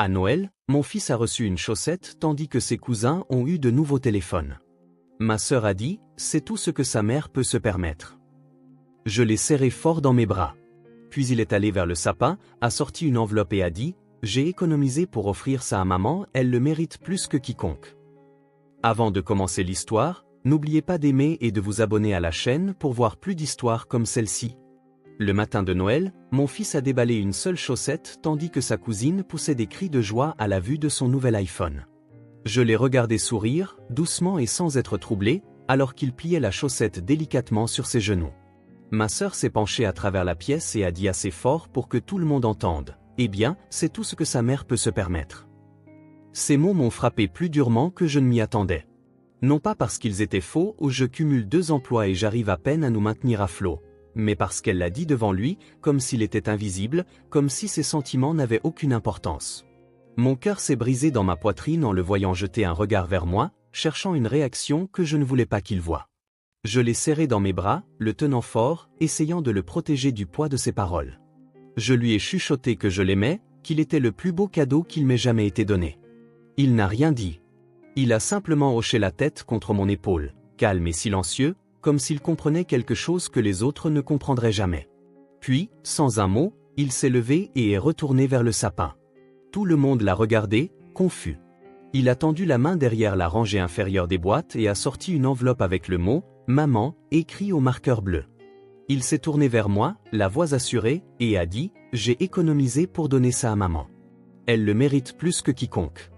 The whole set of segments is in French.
À Noël, mon fils a reçu une chaussette tandis que ses cousins ont eu de nouveaux téléphones. Ma sœur a dit, c'est tout ce que sa mère peut se permettre. Je l'ai serré fort dans mes bras. Puis il est allé vers le sapin, a sorti une enveloppe et a dit, j'ai économisé pour offrir ça à maman, elle le mérite plus que quiconque. Avant de commencer l'histoire, n'oubliez pas d'aimer et de vous abonner à la chaîne pour voir plus d'histoires comme celle-ci. Le matin de Noël, mon fils a déballé une seule chaussette tandis que sa cousine poussait des cris de joie à la vue de son nouvel iPhone. Je l'ai regardé sourire, doucement et sans être troublé, alors qu'il pliait la chaussette délicatement sur ses genoux. Ma sœur s'est penchée à travers la pièce et a dit assez fort pour que tout le monde entende. Eh bien, c'est tout ce que sa mère peut se permettre. Ces mots m'ont frappé plus durement que je ne m'y attendais. Non pas parce qu'ils étaient faux ou je cumule 2 emplois et j'arrive à peine à nous maintenir à flot, mais parce qu'elle l'a dit devant lui, comme s'il était invisible, comme si ses sentiments n'avaient aucune importance. Mon cœur s'est brisé dans ma poitrine en le voyant jeter un regard vers moi, cherchant une réaction que je ne voulais pas qu'il voie. Je l'ai serré dans mes bras, le tenant fort, essayant de le protéger du poids de ses paroles. Je lui ai chuchoté que je l'aimais, qu'il était le plus beau cadeau qu'il m'ait jamais été donné. Il n'a rien dit. Il a simplement hoché la tête contre mon épaule, calme et silencieux, comme s'il comprenait quelque chose que les autres ne comprendraient jamais. Puis, sans un mot, il s'est levé et est retourné vers le sapin. Tout le monde l'a regardé, confus. Il a tendu la main derrière la rangée inférieure des boîtes et a sorti une enveloppe avec le mot « Maman » écrit au marqueur bleu. Il s'est tourné vers moi, la voix assurée, et a dit « J'ai économisé pour donner ça à maman. Elle le mérite plus que quiconque. »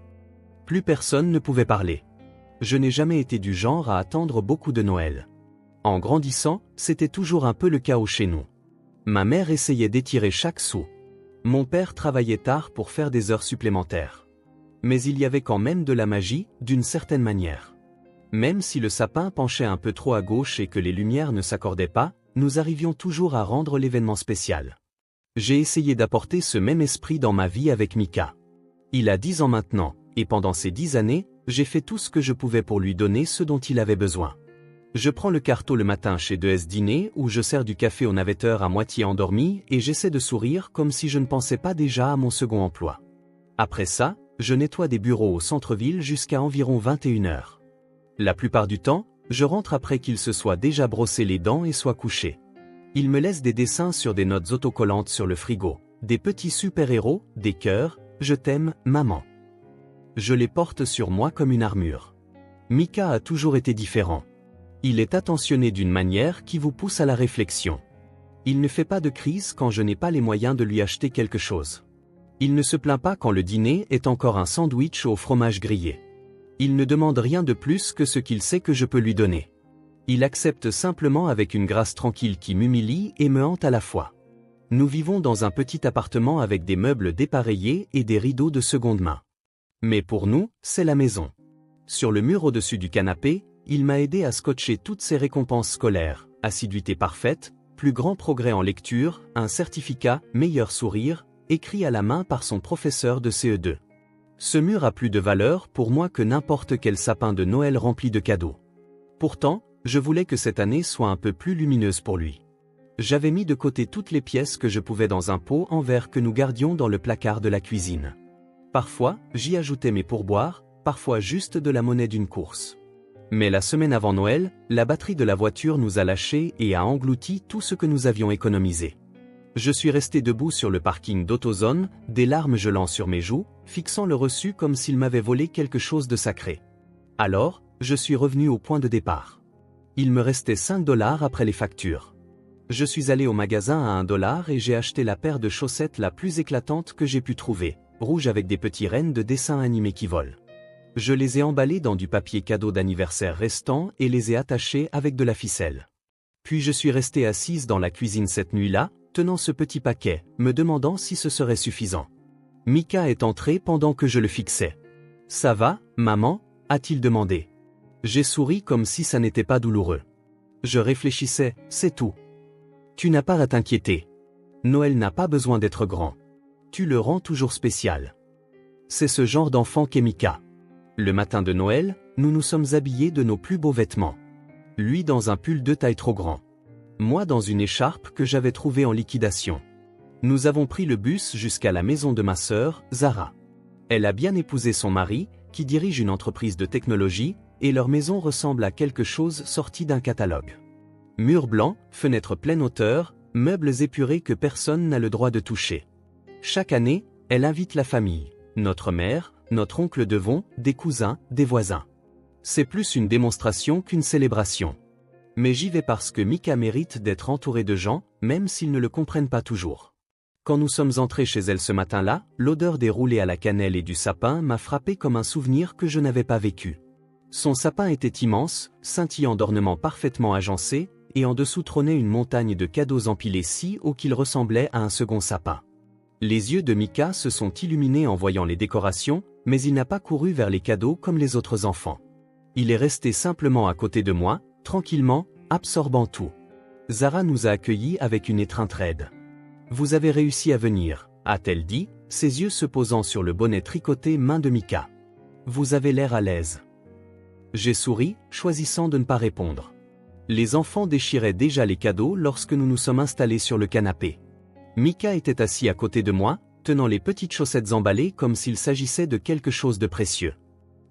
Plus personne ne pouvait parler. Je n'ai jamais été du genre à attendre beaucoup de Noël. En grandissant, c'était toujours un peu le chaos chez nous. Ma mère essayait d'étirer chaque sou. Mon père travaillait tard pour faire des heures supplémentaires. Mais il y avait quand même de la magie, d'une certaine manière. Même si le sapin penchait un peu trop à gauche et que les lumières ne s'accordaient pas, nous arrivions toujours à rendre l'événement spécial. J'ai essayé d'apporter ce même esprit dans ma vie avec Mika. Il a 10 ans maintenant, et pendant ces 10 années, j'ai fait tout ce que je pouvais pour lui donner ce dont il avait besoin. Je prends le carto le matin chez 2S Dîner où je sers du café au navetteur à moitié endormi et j'essaie de sourire comme si je ne pensais pas déjà à mon second emploi. Après ça, je nettoie des bureaux au centre-ville jusqu'à environ 21h. La plupart du temps, je rentre après qu'il se soit déjà brossé les dents et soit couché. Il me laisse des dessins sur des notes autocollantes sur le frigo, des petits super-héros, des cœurs, je t'aime, maman. Je les porte sur moi comme une armure. Mika a toujours été différent. Il est attentionné d'une manière qui vous pousse à la réflexion. Il ne fait pas de crise quand je n'ai pas les moyens de lui acheter quelque chose. Il ne se plaint pas quand le dîner est encore un sandwich au fromage grillé. Il ne demande rien de plus que ce qu'il sait que je peux lui donner. Il accepte simplement avec une grâce tranquille qui m'humilie et me hante à la fois. Nous vivons dans un petit appartement avec des meubles dépareillés et des rideaux de seconde main. Mais pour nous, c'est la maison. Sur le mur au-dessus du canapé, il m'a aidé à scotcher toutes ses récompenses scolaires, assiduité parfaite, plus grand progrès en lecture, un certificat, meilleur sourire, écrit à la main par son professeur de CE2. Ce mur a plus de valeur pour moi que n'importe quel sapin de Noël rempli de cadeaux. Pourtant, je voulais que cette année soit un peu plus lumineuse pour lui. J'avais mis de côté toutes les pièces que je pouvais dans un pot en verre que nous gardions dans le placard de la cuisine. Parfois, j'y ajoutais mes pourboires, parfois juste de la monnaie d'une course. Mais la semaine avant Noël, la batterie de la voiture nous a lâchés et a englouti tout ce que nous avions économisé. Je suis resté debout sur le parking d'AutoZone, des larmes gelant sur mes joues, fixant le reçu comme s'il m'avait volé quelque chose de sacré. Alors, je suis revenu au point de départ. Il me restait 5 $ après les factures. Je suis allé au magasin à 1 $ et j'ai acheté la paire de chaussettes la plus éclatante que j'ai pu trouver, rouge avec des petits rennes de dessins animés qui volent. Je les ai emballés dans du papier cadeau d'anniversaire restant et les ai attachés avec de la ficelle. Puis je suis resté assise dans la cuisine cette nuit-là, tenant ce petit paquet, me demandant si ce serait suffisant. Mika est entré pendant que je le fixais. « Ça va, maman ?» a-t-il demandé. J'ai souri comme si ça n'était pas douloureux. Je réfléchissais, c'est tout. Tu n'as pas à t'inquiéter. Noël n'a pas besoin d'être grand. Tu le rends toujours spécial. C'est ce genre d'enfant qu'est Mika. Le matin de Noël, nous nous sommes habillés de nos plus beaux vêtements. Lui dans un pull de taille trop grand. Moi dans une écharpe que j'avais trouvée en liquidation. Nous avons pris le bus jusqu'à la maison de ma sœur, Zara. Elle a bien épousé son mari, qui dirige une entreprise de technologie, et leur maison ressemble à quelque chose sorti d'un catalogue. Murs blancs, fenêtres pleine hauteur, meubles épurés que personne n'a le droit de toucher. Chaque année, elle invite la famille, notre mère, notre oncle Devon, des cousins, des voisins. C'est plus une démonstration qu'une célébration. Mais j'y vais parce que Mika mérite d'être entourée de gens, même s'ils ne le comprennent pas toujours. Quand nous sommes entrés chez elle ce matin-là, l'odeur des roulés à la cannelle et du sapin m'a frappé comme un souvenir que je n'avais pas vécu. Son sapin était immense, scintillant d'ornements parfaitement agencés, et en dessous trônait une montagne de cadeaux empilés si haut qu'il ressemblait à un second sapin. Les yeux de Mika se sont illuminés en voyant les décorations, mais il n'a pas couru vers les cadeaux comme les autres enfants. Il est resté simplement à côté de moi, tranquillement, absorbant tout. Zara nous a accueillis avec une étreinte raide. « Vous avez réussi à venir », a-t-elle dit, ses yeux se posant sur le bonnet tricoté main de Mika. « Vous avez l'air à l'aise. » J'ai souri, choisissant de ne pas répondre. Les enfants déchiraient déjà les cadeaux lorsque nous nous sommes installés sur le canapé. Mika était assis à côté de moi, tenant les petites chaussettes emballées comme s'il s'agissait de quelque chose de précieux.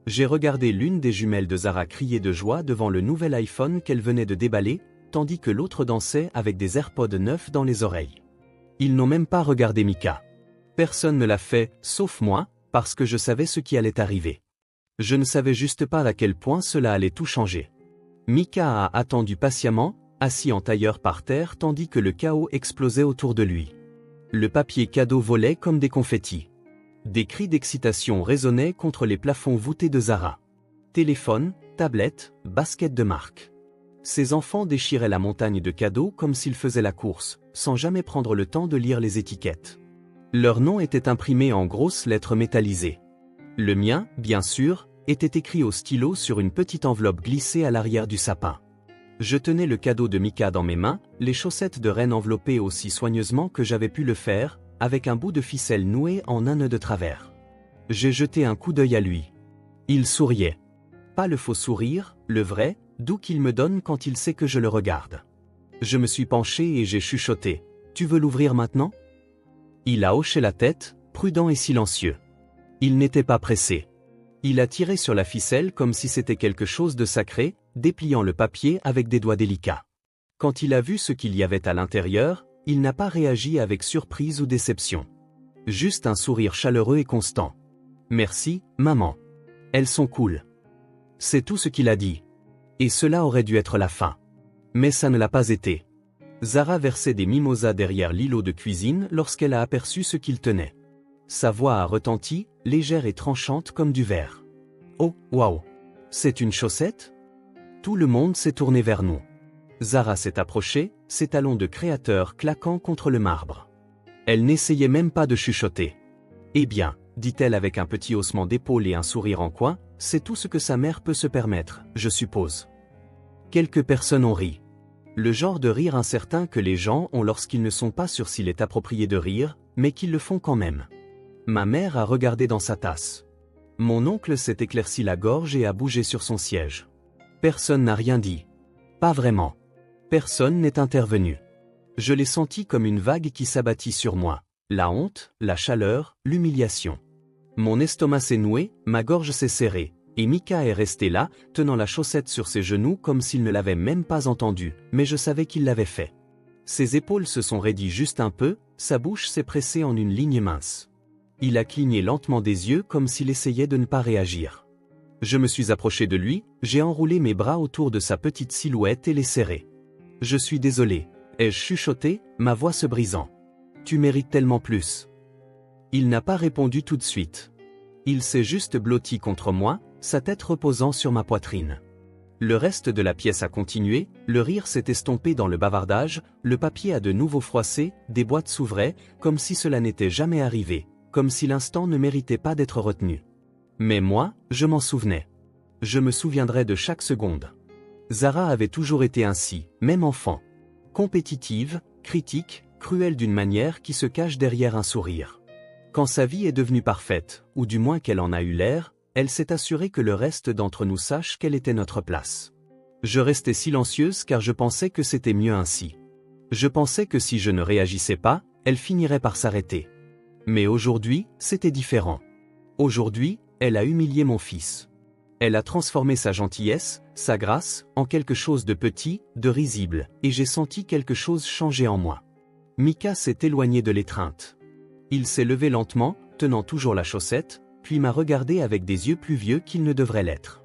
J'ai regardé l'une des jumelles de Zara crier de joie devant le nouvel iPhone qu'elle venait de déballer, tandis que l'autre dansait avec des AirPods neufs dans les oreilles. Ils n'ont même pas regardé Mika. Personne ne l'a fait, sauf moi, parce que je savais ce qui allait arriver. Je ne savais juste pas à quel point cela allait tout changer. Mika a attendu patiemment, assis en tailleur par terre tandis que le chaos explosait autour de lui. Le papier cadeau volait comme des confettis. Des cris d'excitation résonnaient contre les plafonds voûtés de Zara. Téléphone, tablette, basket de marque. Ces enfants déchiraient la montagne de cadeaux comme s'ils faisaient la course, sans jamais prendre le temps de lire les étiquettes. Leur nom était imprimé en grosses lettres métallisées. Le mien, bien sûr, était écrit au stylo sur une petite enveloppe glissée à l'arrière du sapin. Je tenais le cadeau de Mika dans mes mains, les chaussettes de reine enveloppées aussi soigneusement que j'avais pu le faire, avec un bout de ficelle noué en un nœud de travers. J'ai jeté un coup d'œil à lui. Il souriait. Pas le faux sourire, le vrai, doux qu'il me donne quand il sait que je le regarde. Je me suis penché et j'ai chuchoté. « Tu veux l'ouvrir maintenant ?» Il a hoché la tête, prudent et silencieux. Il n'était pas pressé. Il a tiré sur la ficelle comme si c'était quelque chose de sacré, dépliant le papier avec des doigts délicats. Quand il a vu ce qu'il y avait à l'intérieur, il n'a pas réagi avec surprise ou déception. Juste un sourire chaleureux et constant. « Merci, maman. Elles sont cool. » C'est tout ce qu'il a dit. Et cela aurait dû être la fin. Mais ça ne l'a pas été. Zara versait des mimosas derrière l'îlot de cuisine lorsqu'elle a aperçu ce qu'il tenait. Sa voix a retenti, légère et tranchante comme du verre. « Oh, waouh! C'est une chaussette ?» Tout le monde s'est tourné vers nous. Zara s'est approchée, ses talons de créateur claquant contre le marbre. Elle n'essayait même pas de chuchoter. « Eh bien, » dit-elle avec un petit haussement d'épaule et un sourire en coin, « c'est tout ce que sa mère peut se permettre, je suppose. » Quelques personnes ont ri. Le genre de rire incertain que les gens ont lorsqu'ils ne sont pas sûrs s'il est approprié de rire, mais qu'ils le font quand même. Ma mère a regardé dans sa tasse. Mon oncle s'est éclairci la gorge et a bougé sur son siège. Personne n'a rien dit. Pas vraiment. Personne n'est intervenu. Je l'ai senti comme une vague qui s'abattit sur moi. La honte, la chaleur, l'humiliation. Mon estomac s'est noué, ma gorge s'est serrée, et Mika est resté là, tenant la chaussette sur ses genoux comme s'il ne l'avait même pas entendu, mais je savais qu'il l'avait fait. Ses épaules se sont raidies juste un peu, sa bouche s'est pressée en une ligne mince. Il a cligné lentement des yeux comme s'il essayait de ne pas réagir. Je me suis approché de lui, j'ai enroulé mes bras autour de sa petite silhouette et les serré. « Je suis désolé », ai-je chuchoté, ma voix se brisant. « Tu mérites tellement plus. » Il n'a pas répondu tout de suite. Il s'est juste blotti contre moi, sa tête reposant sur ma poitrine. Le reste de la pièce a continué, le rire s'est estompé dans le bavardage, le papier a de nouveau froissé, des boîtes s'ouvraient, comme si cela n'était jamais arrivé, comme si l'instant ne méritait pas d'être retenu. Mais moi, je m'en souvenais. Je me souviendrai de chaque seconde. Zara avait toujours été ainsi, même enfant. Compétitive, critique, cruelle d'une manière qui se cache derrière un sourire. Quand sa vie est devenue parfaite, ou du moins qu'elle en a eu l'air, elle s'est assurée que le reste d'entre nous sache quelle était notre place. Je restais silencieuse car je pensais que c'était mieux ainsi. Je pensais que si je ne réagissais pas, elle finirait par s'arrêter. Mais aujourd'hui, c'était différent. Aujourd'hui, elle a humilié mon fils. Elle a transformé sa gentillesse, sa grâce, en quelque chose de petit, de risible, et j'ai senti quelque chose changer en moi. Mika s'est éloigné de l'étreinte. Il s'est levé lentement, tenant toujours la chaussette, puis m'a regardé avec des yeux plus vieux qu'ils ne devraient l'être.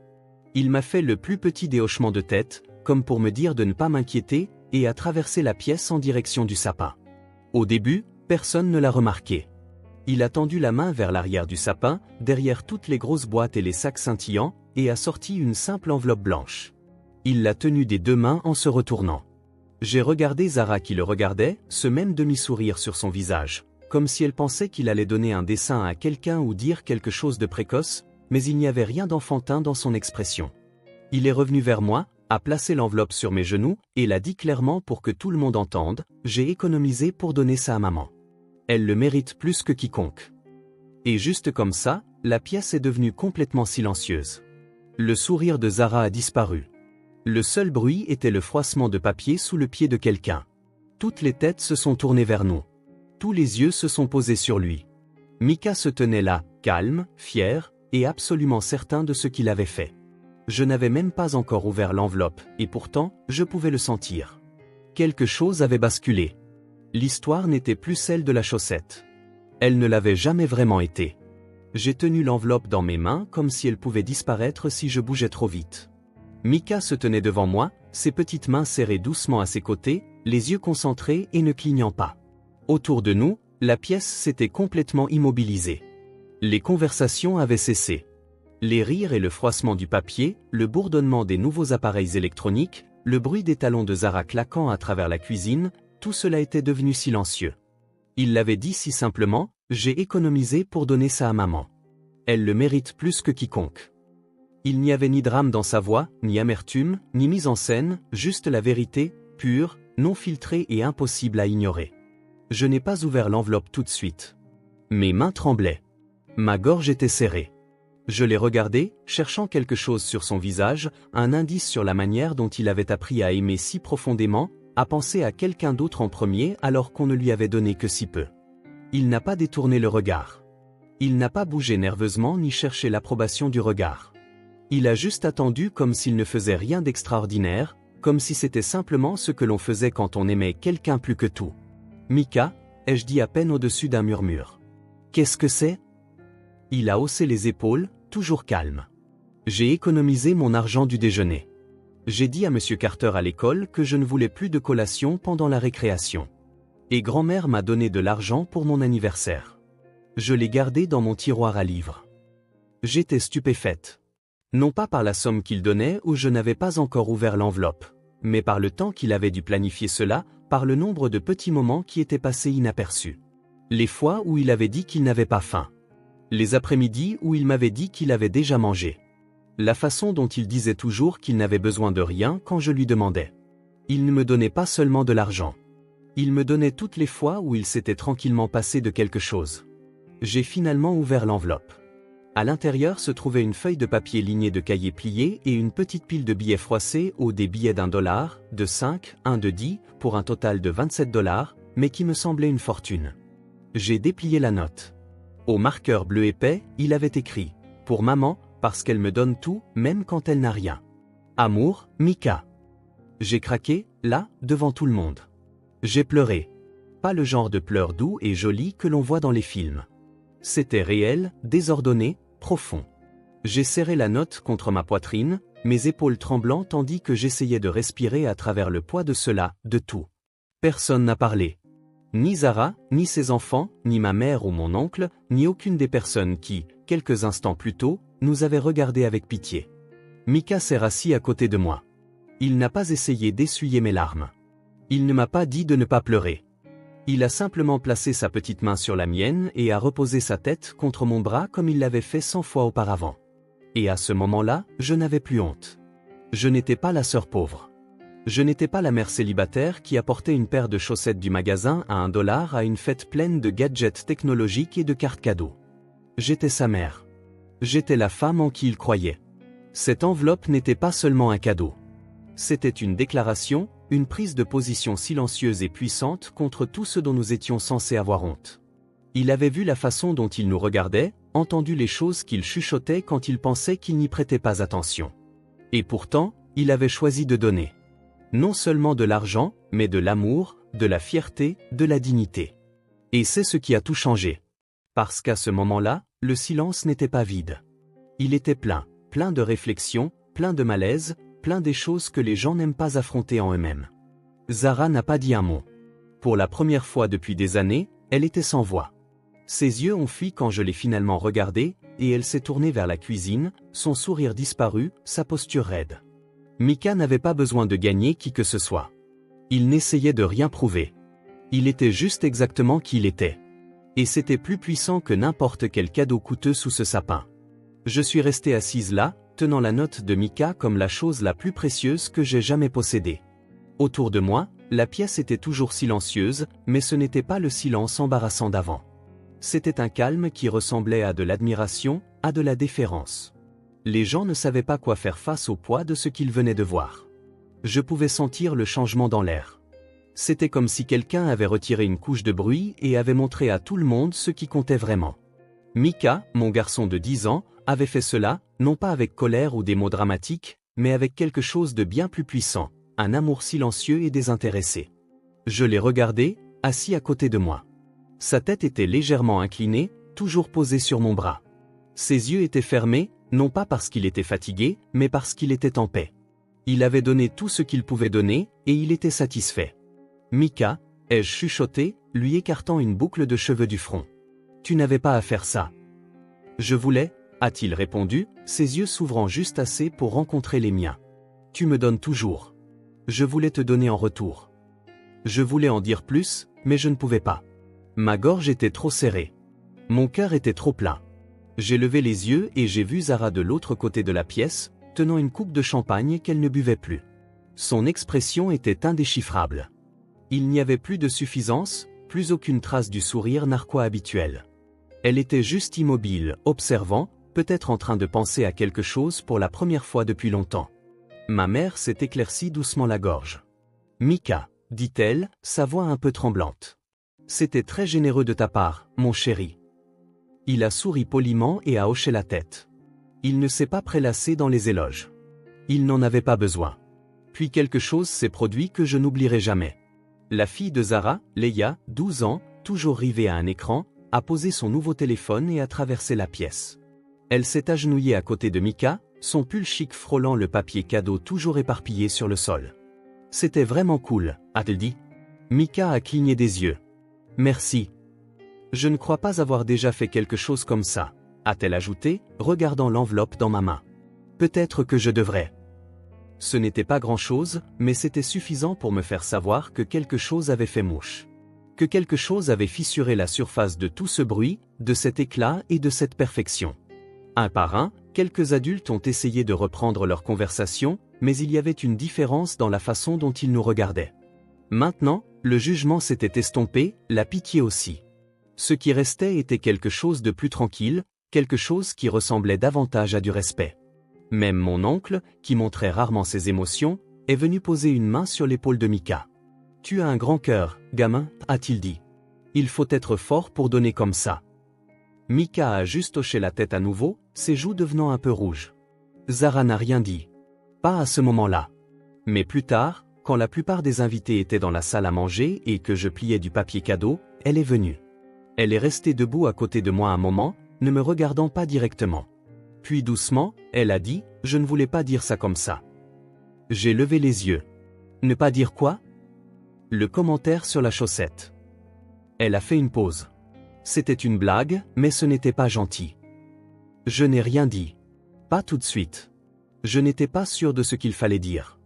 Il m'a fait le plus petit des hochements de tête, comme pour me dire de ne pas m'inquiéter, et a traversé la pièce en direction du sapin. Au début, personne ne l'a remarqué. Il a tendu la main vers l'arrière du sapin, derrière toutes les grosses boîtes et les sacs scintillants, et a sorti une simple enveloppe blanche. Il l'a tenue des deux mains en se retournant. J'ai regardé Zara qui le regardait, ce même demi-sourire sur son visage, comme si elle pensait qu'il allait donner un dessin à quelqu'un ou dire quelque chose de précoce, mais il n'y avait rien d'enfantin dans son expression. Il est revenu vers moi, a placé l'enveloppe sur mes genoux, et l'a dit clairement pour que tout le monde entende, j'ai économisé pour donner ça à maman. Elle le mérite plus que quiconque. Et juste comme ça, la pièce est devenue complètement silencieuse. Le sourire de Zara a disparu. Le seul bruit était le froissement de papier sous le pied de quelqu'un. Toutes les têtes se sont tournées vers nous. Tous les yeux se sont posés sur lui. Mika se tenait là, calme, fier, et absolument certain de ce qu'il avait fait. Je n'avais même pas encore ouvert l'enveloppe, et pourtant, je pouvais le sentir. Quelque chose avait basculé. L'histoire n'était plus celle de la chaussette. Elle ne l'avait jamais vraiment été. J'ai tenu l'enveloppe dans mes mains comme si elle pouvait disparaître si je bougeais trop vite. Mika se tenait devant moi, ses petites mains serrées doucement à ses côtés, les yeux concentrés et ne clignant pas. Autour de nous, la pièce s'était complètement immobilisée. Les conversations avaient cessé. Les rires et le froissement du papier, le bourdonnement des nouveaux appareils électroniques, le bruit des talons de Zara claquant à travers la cuisine, tout cela était devenu silencieux. Il l'avait dit si simplement, j'ai économisé pour donner ça à maman. Elle le mérite plus que quiconque. Il n'y avait ni drame dans sa voix, ni amertume, ni mise en scène, juste la vérité, pure, non filtrée et impossible à ignorer. Je n'ai pas ouvert l'enveloppe tout de suite. Mes mains tremblaient. Ma gorge était serrée. Je l'ai regardé, cherchant quelque chose sur son visage, un indice sur la manière dont il avait appris à aimer si profondément, à penser à quelqu'un d'autre en premier alors qu'on ne lui avait donné que si peu. Il n'a pas détourné le regard. Il n'a pas bougé nerveusement ni cherché l'approbation du regard. Il a juste attendu comme s'il ne faisait rien d'extraordinaire, comme si c'était simplement ce que l'on faisait quand on aimait quelqu'un plus que tout. « Mika » ai-je dit à peine au-dessus d'un murmure. « Qu'est-ce que c'est » Il a haussé les épaules, toujours calme. J'ai économisé mon argent du déjeuner. J'ai dit à M. Carter à l'école que je ne voulais plus de collation pendant la récréation. Et grand-mère m'a donné de l'argent pour mon anniversaire. Je l'ai gardé dans mon tiroir à livres. J'étais stupéfaite. Non pas par la somme qu'il donnait où je n'avais pas encore ouvert l'enveloppe, mais par le temps qu'il avait dû planifier cela, par le nombre de petits moments qui étaient passés inaperçus. Les fois où il avait dit qu'il n'avait pas faim. Les après-midi où il m'avait dit qu'il avait déjà mangé. La façon dont il disait toujours qu'il n'avait besoin de rien quand je lui demandais. Il ne me donnait pas seulement de l'argent. Il me donnait toutes les fois où il s'était tranquillement passé de quelque chose. J'ai finalement ouvert l'enveloppe. À l'intérieur se trouvait une feuille de papier lignée de cahiers pliés et une petite pile de billets froissés ou des billets d'$1, de 5, un de 10, pour un total de $27, mais qui me semblait une fortune. J'ai déplié la note. Au marqueur bleu épais, il avait écrit « Pour maman, parce qu'elle me donne tout, même quand elle n'a rien. Amour, Mika. » J'ai craqué, là, devant tout le monde. J'ai pleuré. Pas le genre de pleurs doux et jolis que l'on voit dans les films. C'était réel, désordonné, profond. J'ai serré la note contre ma poitrine, mes épaules tremblant tandis que j'essayais de respirer à travers le poids de cela, de tout. Personne n'a parlé. Ni Zara, ni ses enfants, ni ma mère ou mon oncle, ni aucune des personnes qui, quelques instants plus tôt, nous avaient regardés avec pitié. Mika s'est rassis à côté de moi. Il n'a pas essayé d'essuyer mes larmes. Il ne m'a pas dit de ne pas pleurer. Il a simplement placé sa petite main sur la mienne et a reposé sa tête contre mon bras comme il l'avait fait 100 fois auparavant. Et à ce moment-là, je n'avais plus honte. Je n'étais pas la sœur pauvre. Je n'étais pas la mère célibataire qui apportait une paire de chaussettes du magasin à $1 à une fête pleine de gadgets technologiques et de cartes cadeaux. J'étais sa mère. J'étais la femme en qui il croyait. Cette enveloppe n'était pas seulement un cadeau. C'était une déclaration, une prise de position silencieuse et puissante contre tout ce dont nous étions censés avoir honte. Il avait vu la façon dont il nous regardait, entendu les choses qu'il chuchotait quand il pensait qu'il n'y prêtait pas attention. Et pourtant, il avait choisi de donner. Non seulement de l'argent, mais de l'amour, de la fierté, de la dignité. Et c'est ce qui a tout changé. Parce qu'à ce moment-là, le silence n'était pas vide. Il était plein de réflexions, plein de malaise, plein des choses que les gens n'aiment pas affronter en eux-mêmes. Zara n'a pas dit un mot. Pour la première fois depuis des années, elle était sans voix. Ses yeux ont fui quand je l'ai finalement regardée, et elle s'est tournée vers la cuisine, son sourire disparu, sa posture raide. Mika n'avait pas besoin de gagner qui que ce soit. Il n'essayait de rien prouver. Il était juste exactement qui il était. Et c'était plus puissant que n'importe quel cadeau coûteux sous ce sapin. Je suis restée assise là, tenant la note de Mika comme la chose la plus précieuse que j'ai jamais possédée. Autour de moi, la pièce était toujours silencieuse, mais ce n'était pas le silence embarrassant d'avant. C'était un calme qui ressemblait à de l'admiration, à de la déférence. Les gens ne savaient pas quoi faire face au poids de ce qu'ils venaient de voir. Je pouvais sentir le changement dans l'air. C'était comme si quelqu'un avait retiré une couche de bruit et avait montré à tout le monde ce qui comptait vraiment. Mika, mon garçon de 10 ans, avait fait cela, non pas avec colère ou des mots dramatiques, mais avec quelque chose de bien plus puissant, un amour silencieux et désintéressé. Je l'ai regardé, assis à côté de moi. Sa tête était légèrement inclinée, toujours posée sur mon bras. Ses yeux étaient fermés, non pas parce qu'il était fatigué, mais parce qu'il était en paix. Il avait donné tout ce qu'il pouvait donner, et il était satisfait. Mika, ai-je chuchoté, lui écartant une boucle de cheveux du front. Tu n'avais pas à faire ça. Je voulais, a-t-il répondu, ses yeux s'ouvrant juste assez pour rencontrer les miens. Tu me donnes toujours. Je voulais te donner en retour. Je voulais en dire plus, mais je ne pouvais pas. Ma gorge était trop serrée. Mon cœur était trop plein. J'ai levé les yeux et j'ai vu Zara de l'autre côté de la pièce, tenant une coupe de champagne qu'elle ne buvait plus. Son expression était indéchiffrable. Il n'y avait plus de suffisance, plus aucune trace du sourire narquois habituel. Elle était juste immobile, observant, peut-être en train de penser à quelque chose pour la première fois depuis longtemps. Ma mère s'est éclaircie doucement la gorge. Mika, dit-elle, sa voix un peu tremblante. C'était très généreux de ta part, mon chéri. Il a souri poliment et a hoché la tête. Il ne s'est pas prélassé dans les éloges. Il n'en avait pas besoin. Puis quelque chose s'est produit que je n'oublierai jamais. La fille de Zara, Leia, 12 ans, toujours rivée à un écran, a posé son nouveau téléphone et a traversé la pièce. Elle s'est agenouillée à côté de Mika, son pull chic frôlant le papier cadeau toujours éparpillé sur le sol. C'était vraiment cool, a-t-elle dit. Mika a cligné des yeux. Merci. Je ne crois pas avoir déjà fait quelque chose comme ça, a-t-elle ajouté, regardant l'enveloppe dans ma main. Peut-être que je devrais. Ce n'était pas grand-chose, mais c'était suffisant pour me faire savoir que quelque chose avait fait mouche. Que quelque chose avait fissuré la surface de tout ce bruit, de cet éclat et de cette perfection. Un par un, quelques adultes ont essayé de reprendre leur conversation, mais il y avait une différence dans la façon dont ils nous regardaient. Maintenant, le jugement s'était estompé, la pitié aussi. Ce qui restait était quelque chose de plus tranquille, quelque chose qui ressemblait davantage à du respect. Même mon oncle, qui montrait rarement ses émotions, est venu poser une main sur l'épaule de Mika. « Tu as un grand cœur, gamin, a-t-il dit. Il faut être fort pour donner comme ça. » Mika a juste hoché la tête à nouveau, ses joues devenant un peu rouges. Zara n'a rien dit. Pas à ce moment-là. Mais plus tard, quand la plupart des invités étaient dans la salle à manger et que je pliais du papier cadeau, elle est venue. Elle est restée debout à côté de moi un moment, ne me regardant pas directement. Puis doucement, elle a dit, « Je ne voulais pas dire ça comme ça. » J'ai levé les yeux. Ne pas dire quoi? Le commentaire sur la chaussette. Elle a fait une pause. C'était une blague, mais ce n'était pas gentil. Je n'ai rien dit. Pas tout de suite. Je n'étais pas sûr de ce qu'il fallait dire.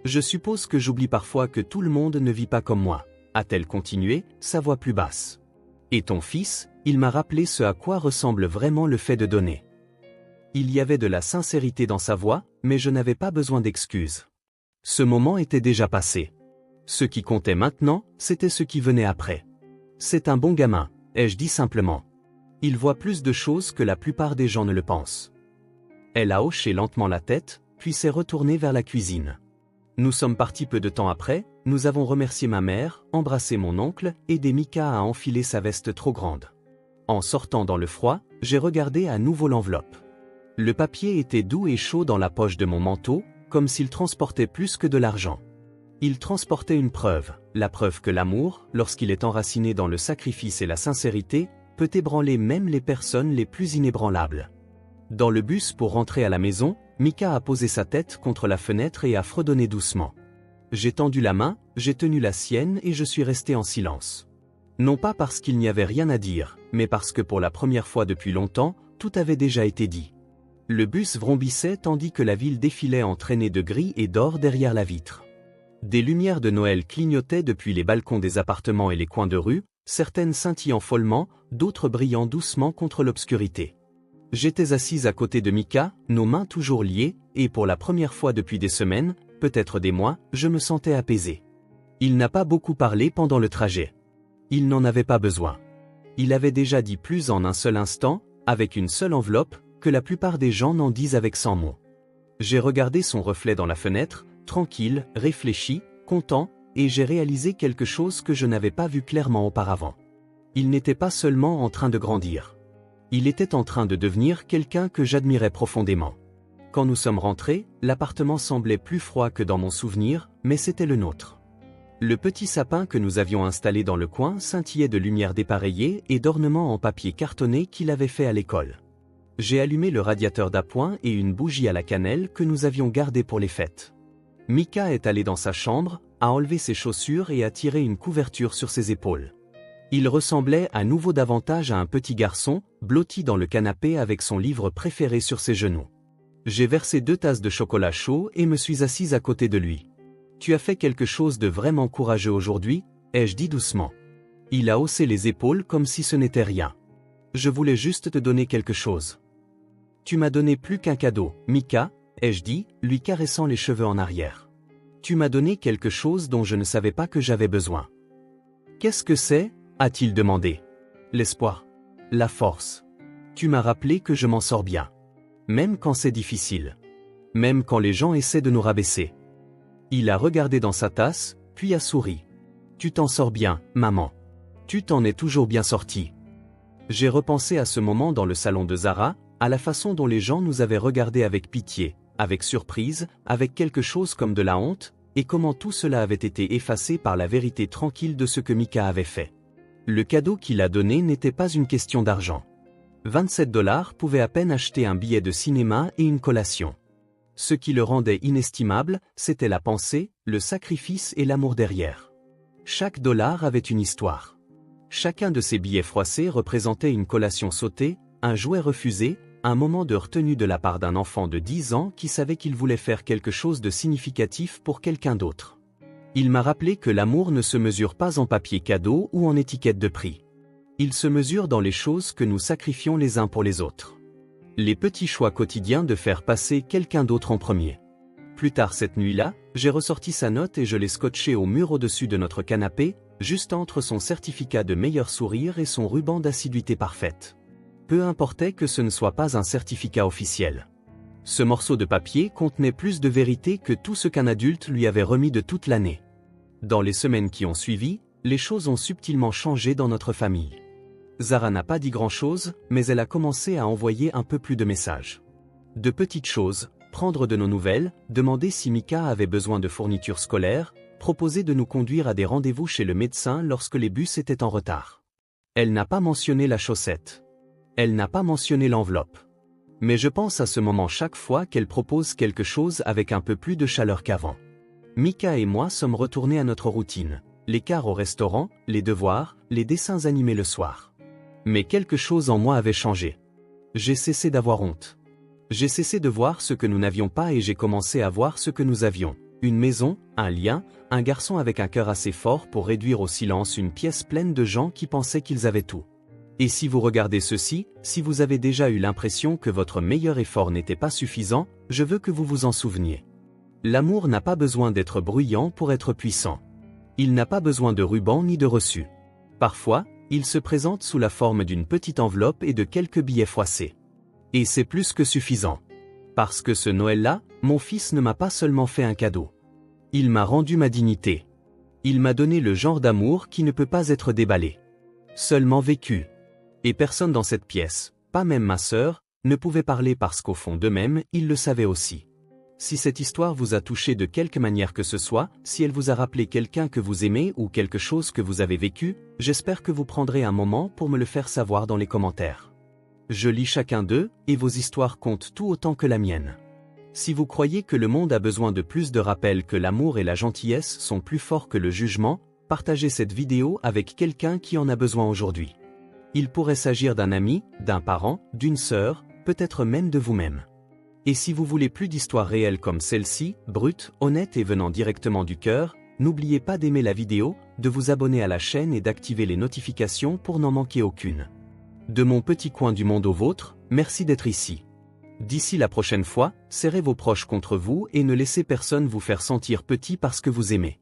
Je suppose que j'oublie parfois que tout le monde ne vit pas comme moi, a-t-elle continué, sa voix plus basse. Et ton fils, il m'a rappelé ce à quoi ressemble vraiment le fait de donner. Il y avait de la sincérité dans sa voix, mais je n'avais pas besoin d'excuses. Ce moment était déjà passé. Ce qui comptait maintenant, c'était ce qui venait après. C'est un bon gamin, ai-je dit simplement. Il voit plus de choses que la plupart des gens ne le pensent. Elle a hoché lentement la tête, puis s'est retournée vers la cuisine. Nous sommes partis peu de temps après, nous avons remercié ma mère, embrassé mon oncle, et aidé Mika à enfiler sa veste trop grande. En sortant dans le froid, j'ai regardé à nouveau l'enveloppe. Le papier était doux et chaud dans la poche de mon manteau, comme s'il transportait plus que de l'argent. Il transportait une preuve, la preuve que l'amour, lorsqu'il est enraciné dans le sacrifice et la sincérité, peut ébranler même les personnes les plus inébranlables. Dans le bus pour rentrer à la maison, Mika a posé sa tête contre la fenêtre et a fredonné doucement. J'ai tendu la main, j'ai tenu la sienne et je suis resté en silence. Non pas parce qu'il n'y avait rien à dire, mais parce que pour la première fois depuis longtemps, tout avait déjà été dit. Le bus vrombissait tandis que la ville défilait en traînées de gris et d'or derrière la vitre. Des lumières de Noël clignotaient depuis les balcons des appartements et les coins de rue, certaines scintillant follement, d'autres brillant doucement contre l'obscurité. J'étais assise à côté de Mika, nos mains toujours liées, et pour la première fois depuis des semaines, peut-être des mois, je me sentais apaisé. Il n'a pas beaucoup parlé pendant le trajet. Il n'en avait pas besoin. Il avait déjà dit plus en un seul instant, avec une seule enveloppe, que la plupart des gens n'en disent avec 100 mots. J'ai regardé son reflet dans la fenêtre, tranquille, réfléchi, content, et j'ai réalisé quelque chose que je n'avais pas vu clairement auparavant. Il n'était pas seulement en train de grandir. Il était en train de devenir quelqu'un que j'admirais profondément. Quand nous sommes rentrés, l'appartement semblait plus froid que dans mon souvenir, mais c'était le nôtre. Le petit sapin que nous avions installé dans le coin scintillait de lumière dépareillée et d'ornements en papier cartonné qu'il avait fait à l'école. J'ai allumé le radiateur d'appoint et une bougie à la cannelle que nous avions gardée pour les fêtes. Mika est allé dans sa chambre, a enlevé ses chaussures et a tiré une couverture sur ses épaules. Il ressemblait à nouveau davantage à un petit garçon, blotti dans le canapé avec son livre préféré sur ses genoux. J'ai versé 2 tasses de chocolat chaud et me suis assise à côté de lui. « Tu as fait quelque chose de vraiment courageux aujourd'hui » ai-je dit doucement. Il a haussé les épaules comme si ce n'était rien. « Je voulais juste te donner quelque chose. »« Tu m'as donné plus qu'un cadeau, Mika » ai-je dit, lui caressant les cheveux en arrière. « Tu m'as donné quelque chose dont je ne savais pas que j'avais besoin. »« Qu'est-ce que c'est » a-t-il demandé. « L'espoir. La force. Tu m'as rappelé que je m'en sors bien. Même quand c'est difficile. Même quand les gens essaient de nous rabaisser. » Il a regardé dans sa tasse, puis a souri. « Tu t'en sors bien, maman. Tu t'en es toujours bien sortie. » J'ai repensé à ce moment dans le salon de Zara, à la façon dont les gens nous avaient regardés avec pitié, avec surprise, avec quelque chose comme de la honte, et comment tout cela avait été effacé par la vérité tranquille de ce que Mika avait fait. Le cadeau qu'il a donné n'était pas une question d'argent. 27 $ pouvaient à peine acheter un billet de cinéma et une collation. Ce qui le rendait inestimable, c'était la pensée, le sacrifice et l'amour derrière. Chaque dollar avait une histoire. Chacun de ces billets froissés représentait une collation sautée, un jouet refusé, un moment de retenue de la part d'un enfant de 10 ans qui savait qu'il voulait faire quelque chose de significatif pour quelqu'un d'autre. Il m'a rappelé que l'amour ne se mesure pas en papier cadeau ou en étiquette de prix. Il se mesure dans les choses que nous sacrifions les uns pour les autres. Les petits choix quotidiens de faire passer quelqu'un d'autre en premier. Plus tard cette nuit-là, j'ai ressorti sa note et je l'ai scotchée au mur au-dessus de notre canapé, juste entre son certificat de meilleur sourire et son ruban d'assiduité parfaite. Peu importait que ce ne soit pas un certificat officiel. Ce morceau de papier contenait plus de vérité que tout ce qu'un adulte lui avait remis de toute l'année. Dans les semaines qui ont suivi, les choses ont subtilement changé dans notre famille. Zara n'a pas dit grand-chose, mais elle a commencé à envoyer un peu plus de messages. De petites choses, prendre de nos nouvelles, demander si Mika avait besoin de fournitures scolaires, proposer de nous conduire à des rendez-vous chez le médecin lorsque les bus étaient en retard. Elle n'a pas mentionné la chaussette. Elle n'a pas mentionné l'enveloppe. Mais je pense à ce moment chaque fois qu'elle propose quelque chose avec un peu plus de chaleur qu'avant. Mika et moi sommes retournés à notre routine. L'écart au restaurant, les devoirs, les dessins animés le soir. Mais quelque chose en moi avait changé. J'ai cessé d'avoir honte. J'ai cessé de voir ce que nous n'avions pas et j'ai commencé à voir ce que nous avions. Une maison, un lien, un garçon avec un cœur assez fort pour réduire au silence une pièce pleine de gens qui pensaient qu'ils avaient tout. Et si vous regardez ceci, si vous avez déjà eu l'impression que votre meilleur effort n'était pas suffisant, je veux que vous vous en souveniez. L'amour n'a pas besoin d'être bruyant pour être puissant. Il n'a pas besoin de ruban ni de reçu. Parfois, il se présente sous la forme d'une petite enveloppe et de quelques billets froissés. Et c'est plus que suffisant. Parce que ce Noël-là, mon fils ne m'a pas seulement fait un cadeau. Il m'a rendu ma dignité. Il m'a donné le genre d'amour qui ne peut pas être déballé. Seulement vécu. Et personne dans cette pièce, pas même ma sœur, ne pouvait parler parce qu'au fond d'eux-mêmes, ils le savaient aussi. Si cette histoire vous a touché de quelque manière que ce soit, si elle vous a rappelé quelqu'un que vous aimez ou quelque chose que vous avez vécu, j'espère que vous prendrez un moment pour me le faire savoir dans les commentaires. Je lis chacun d'eux, et vos histoires comptent tout autant que la mienne. Si vous croyez que le monde a besoin de plus de rappels que l'amour et la gentillesse sont plus forts que le jugement, partagez cette vidéo avec quelqu'un qui en a besoin aujourd'hui. Il pourrait s'agir d'un ami, d'un parent, d'une sœur, peut-être même de vous-même. Et si vous voulez plus d'histoires réelles comme celle-ci, brutes, honnêtes et venant directement du cœur, n'oubliez pas d'aimer la vidéo, de vous abonner à la chaîne et d'activer les notifications pour n'en manquer aucune. De mon petit coin du monde au vôtre, merci d'être ici. D'ici la prochaine fois, serrez vos proches contre vous et ne laissez personne vous faire sentir petit parce que vous aimez.